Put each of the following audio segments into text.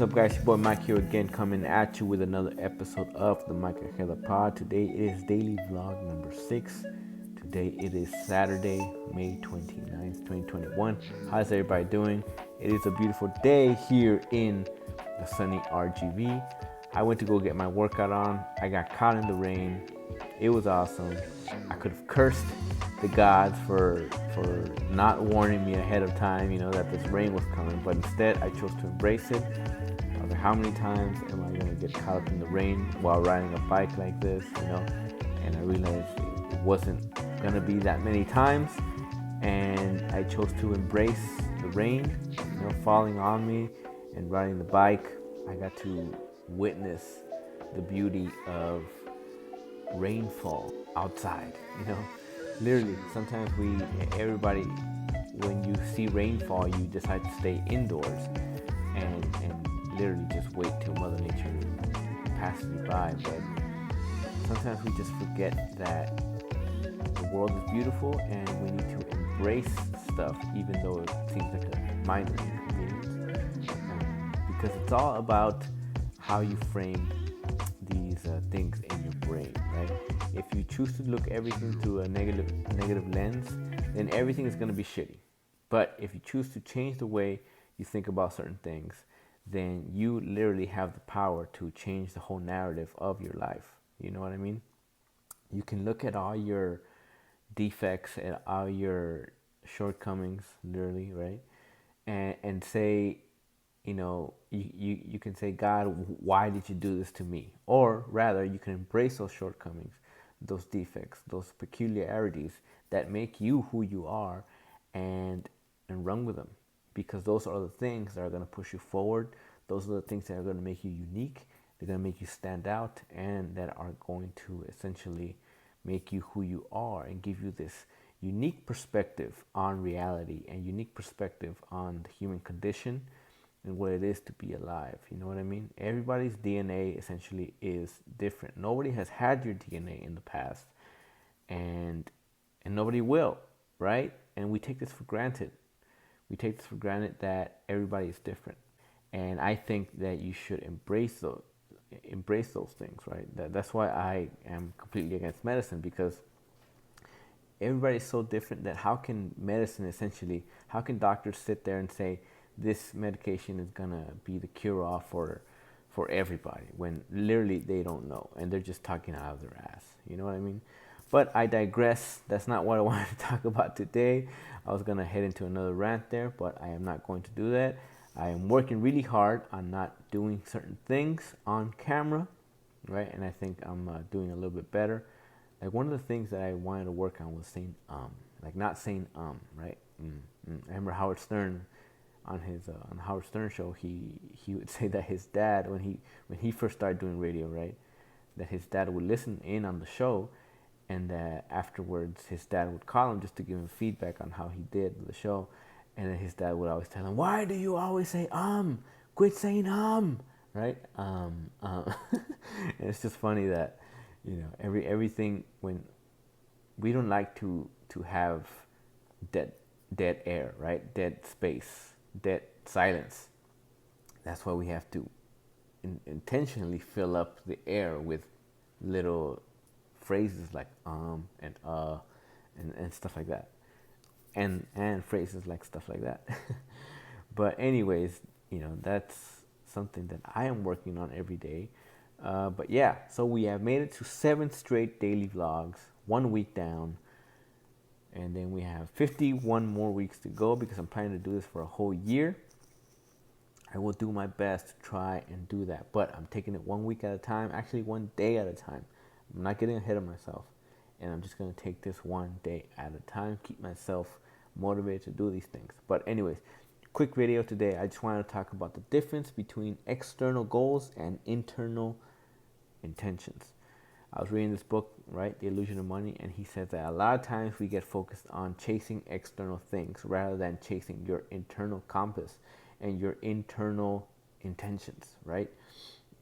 is up, guys? Your boy Mike here again, coming at you with another episode of the Mike Ojeda Pod. Today it is daily vlog number 6. Today it is Saturday, May 29th, 2021. How's everybody doing? It is a beautiful day here in the sunny RGV. I went to go get my workout on. I got caught in the rain. It was awesome. I could have cursed the gods for not warning me ahead of time, that this rain was coming, but instead I chose to embrace it. I was like, how many times am I gonna get caught up in the rain while riding a bike like this, And I realized it wasn't gonna be that many times, and I chose to embrace the rain, falling on me and riding the bike. I got to witness the beauty of rainfall outside. Literally, sometimes everybody, when you see rainfall, you decide to stay indoors and literally just wait till Mother Nature passes you by. But sometimes we just forget that the world is beautiful and we need to embrace stuff, even though it seems like a minor inconvenience, because it's all about how you frame these things in your brain, right? If you choose to look everything through a negative lens, then everything is going to be shitty. But if you choose to change the way you think about certain things, then you literally have the power to change the whole narrative of your life. You know what I mean? You can look at all your defects and all your shortcomings, literally, right? And say, you can say, God, why did you do this to me? Or rather, you can embrace those shortcomings, those defects, those peculiarities that make you who you are, and run with them, because those are the things that are going to push you forward. Those are the things that are going to make you unique. They're going to make you stand out, and that are going to essentially make you who you are and give you this unique perspective on reality and unique perspective on the human condition and what it is to be alive. You know what I mean? Everybody's DNA essentially is different. Nobody has had your DNA in the past, and nobody will, right? And we take this for granted. We take this for granted that everybody is different. And I think that you should embrace those things, right? That's why I am completely against medicine, because everybody is so different that how can doctors sit there and say this medication is gonna be the cure-all for everybody, when literally they don't know and they're just talking out of their ass? You know what I mean? But I digress. That's not what I wanted to talk about today. I was gonna head into another rant there, but I am not going to do that. I am working really hard on not doing certain things on camera, right? And I think I'm doing a little bit better. Like, one of the things that I wanted to work on was saying like not saying right? I remember Howard Stern, on Howard Stern show, he would say that his dad, when he first started doing radio, right, that his dad would listen in on the show, and that afterwards his dad would call him just to give him feedback on how he did the show, and then his dad would always tell him, "Why do you always say quit saying right?" And it's just funny that everything, when we don't like to have dead air, right? Dead space, dead silence. That's why we have to intentionally fill up the air with little phrases like and stuff like that, and phrases like stuff like that. But anyways, that's something that I am working on every day. But yeah, so we have made it to 7 straight daily vlogs, 1 week down. And then we have 51 more weeks to go, because I'm planning to do this for a whole year. I will do my best to try and do that, but I'm taking it 1 week at a time, actually 1 day at a time. I'm not getting ahead of myself, and I'm just going to take this 1 day at a time, keep myself motivated to do these things. But anyways, quick video today. I just wanted to talk about the difference between external goals and internal intentions. I was reading this book, right, The Illusion of Money, and he said that a lot of times we get focused on chasing external things rather than chasing your internal compass and your internal intentions, right?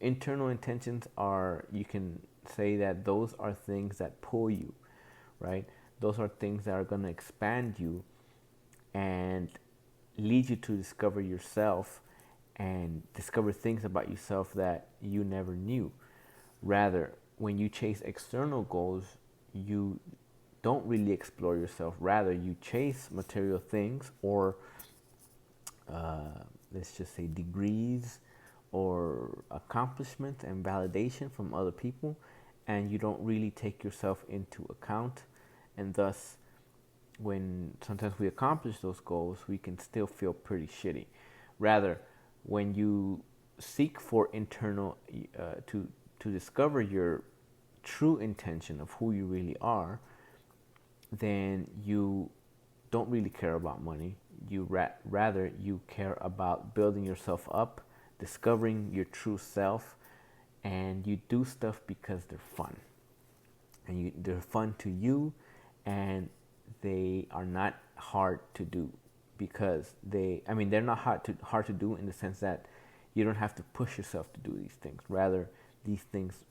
Internal intentions are, you can say that those are things that pull you, right? Those are things that are going to expand you and lead you to discover yourself and discover things about yourself that you never knew. Rather, when you chase external goals, you don't really explore yourself. Rather, you chase material things or let's just say degrees or accomplishments and validation from other people, and you don't really take yourself into account. And thus, when sometimes we accomplish those goals, we can still feel pretty shitty. Rather, when you seek for internal to discover your true intention of who you really are, then you don't really care about money. You rather you care about building yourself up, discovering your true self, and you do stuff because they're fun, and they're fun to you, and they are not hard to do because they're not hard to do in the sense that you don't have to push yourself to do these things. Rather, these things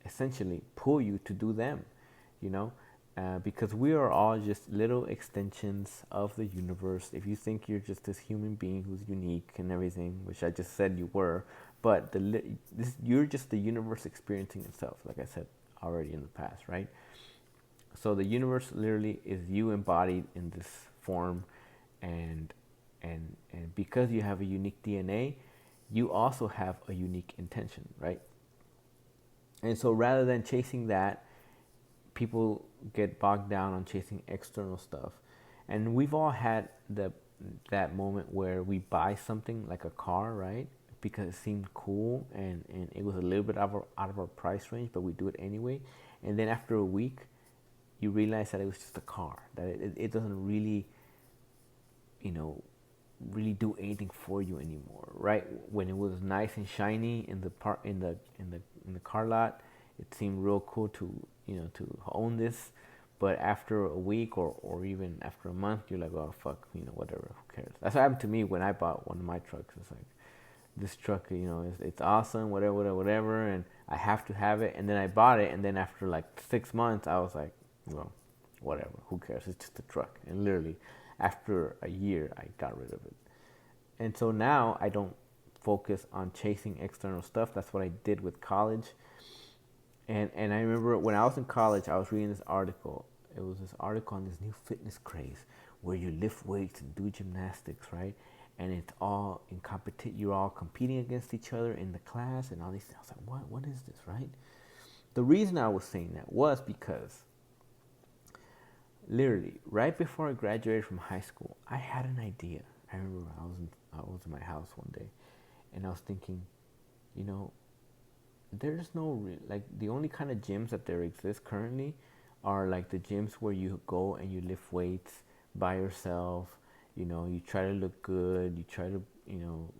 essentially pull you to do them, you know, because we are all just little extensions of the universe. If you think you're just this human being who's unique and everything, which I just said you were, but you're just the universe experiencing itself, like I said already in the past, right? So the universe literally is you embodied in this form, and and because you have a unique DNA, you also have a unique intention, right? And so rather than chasing that, people get bogged down on chasing external stuff. And we've all had that moment where we buy something like a car, right? Because it seemed cool, and it was a little bit out of our price range, but we do it anyway. And then after a week, you realize that it was just a car, that it doesn't really, you know, really do anything for you anymore, right? When it was nice and shiny in the in the car lot, it seemed real cool to, you know, to own this. But after a week or even after a month, you're like, oh fuck, you know, whatever, who cares? That's what happened to me when I bought one of my trucks. It's like, this truck, you know, it's awesome, whatever, and I have to have it. And then I bought it, and then after like 6 months, I was like, well, whatever, who cares? It's just a truck. And literally, after a year, I got rid of it. And so now I don't focus on chasing external stuff. That's what I did with college. And I remember when I was in college, I was reading this article. It was this article on this new fitness craze where you lift weights and do gymnastics, right? And it's all in competition. You're all competing against each other in the class and all these things. I was like, what? What is this, right? The reason I was saying that was because literally right before I graduated from high school, I had an idea. I remember I was in my house one day, and I was thinking, you know, there's no like the only kind of gyms that there exist currently are like the gyms where you go and you lift weights by yourself. You know, you try to look good. You try to, you know,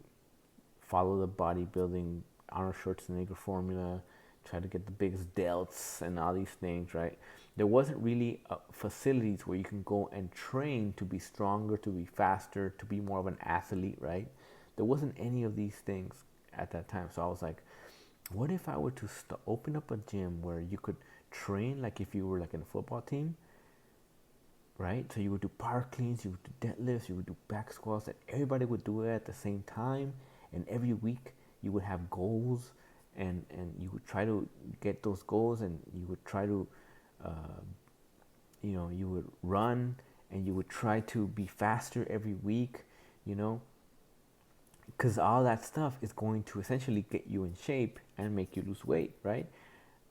follow the bodybuilding Arnold Schwarzenegger formula. Try to get the biggest delts and all these things, right? There wasn't really facilities where you can go and train to be stronger, to be faster, to be more of an athlete, right? There wasn't any of these things at that time. So I was like, what if I were to open up a gym where you could train like if you were like in a football team, right? So you would do power cleans, you would do deadlifts, you would do back squats, and everybody would do it at the same time. And every week you would have goals, and you would try to get those goals, and you would try to, uh, you know, you would run, and you would try to be faster every week, you know, because all that stuff is going to essentially get you in shape and make you lose weight, right?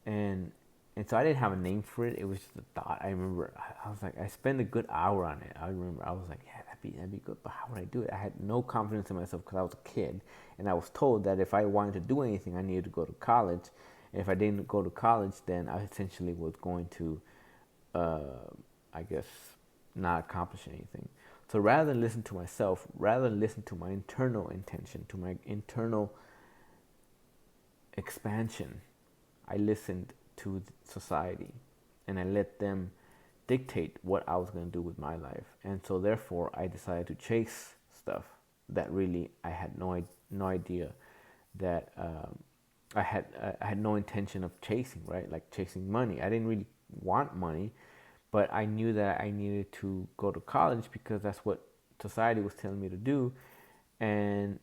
And and so I didn't have a name for it. It was just a thought. I remember I was like, I spent a good hour on it. I remember I was like, yeah, that'd be good, but how would I do it? I had no confidence in myself because I was a kid, and I was told that if I wanted to do anything, I needed to go to college. And if I didn't go to college, then I essentially was going to, uh, I guess, not accomplish anything. So rather than listen to myself, rather than listen to my internal intention, to my internal expansion, I listened to society, and I let them dictate what I was going to do with my life. And so therefore I decided to chase stuff that really I had no idea that I had no intention of chasing, right? Like chasing money. I didn't really want money, but I knew that I needed to go to college because that's what society was telling me to do. And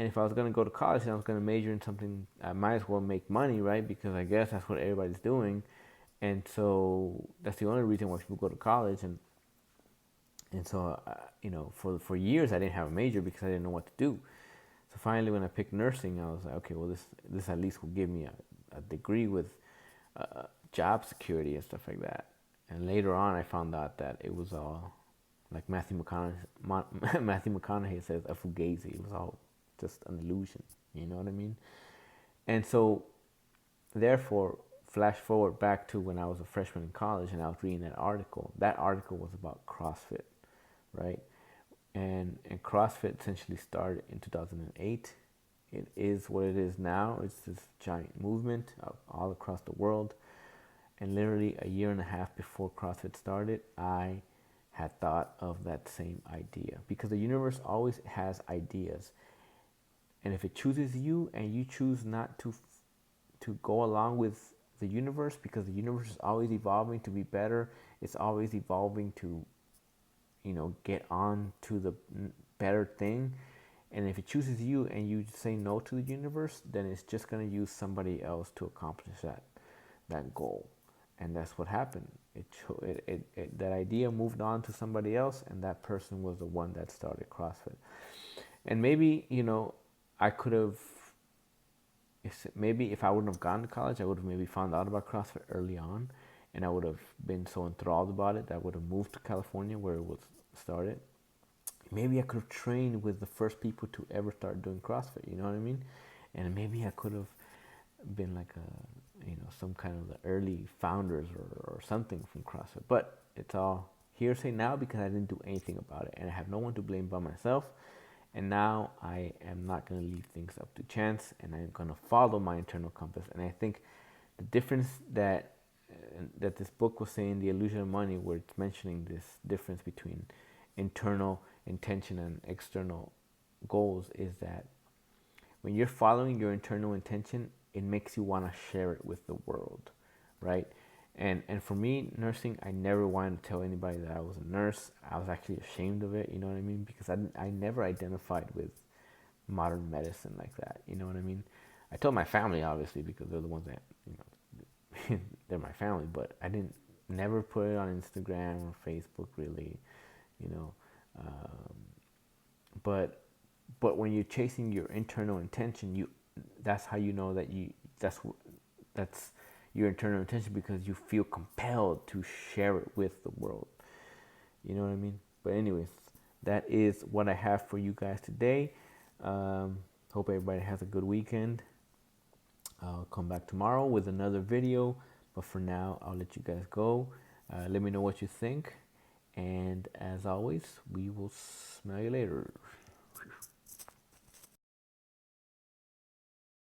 And if I was gonna go to college and I was gonna major in something, I might as well make money, right? Because I guess that's what everybody's doing, and so that's the only reason why people go to college. And so for years I didn't have a major because I didn't know what to do. So finally, when I picked nursing, I was like, okay, well this at least will give me a degree with job security and stuff like that. And later on, I found out that it was all like Matthew McConaughey says, a fugazi. It was all just an illusion. You know what I mean? And so, therefore, flash forward back to when I was a freshman in college and I was reading that article. That article was about CrossFit, right? And CrossFit essentially started in 2008. It is what it is now. It's this giant movement all across the world. And literally a year and a half before CrossFit started, I had thought of that same idea, because the universe always has ideas, and if it chooses you and you choose not to go along with the universe, because the universe is always evolving to be better, it's always evolving to get on to the better thing. And if it chooses you and you say no to the universe, then it's just going to use somebody else to accomplish that goal. And that's what happened. That idea moved on to somebody else, and that person was the one that started CrossFit. And maybe I could have, maybe if I wouldn't have gone to college, I would have maybe found out about CrossFit early on, and I would have been so enthralled about it that I would have moved to California where it was started. Maybe I could have trained with the first people to ever start doing CrossFit. You know what I mean? And maybe I could have been like some kind of the early founders or something from CrossFit. But it's all hearsay now because I didn't do anything about it, and I have no one to blame but myself. And now I am not going to leave things up to chance, and I'm going to follow my internal compass. And I think the difference that this book was saying, The Illusion of Money, where it's mentioning this difference between internal intention and external goals, is that when you're following your internal intention, it makes you want to share it with the world, right? And for me, nursing, I never wanted to tell anybody that I was a nurse. I was actually ashamed of it, you know what I mean? Because I never identified with modern medicine like that, you know what I mean? I told my family, obviously, because they're the ones that, they're my family, but I didn't never put it on Instagram or Facebook, really, you know. But when you're chasing your internal intention, that's how you know that that's your internal intention, because you feel compelled to share it with the world. You know what I mean? But anyways, that is what I have for you guys today. Hope everybody has a good weekend. I'll come back tomorrow with another video, but for now, I'll let you guys go. Let me know what you think, and as always, we will smell you later.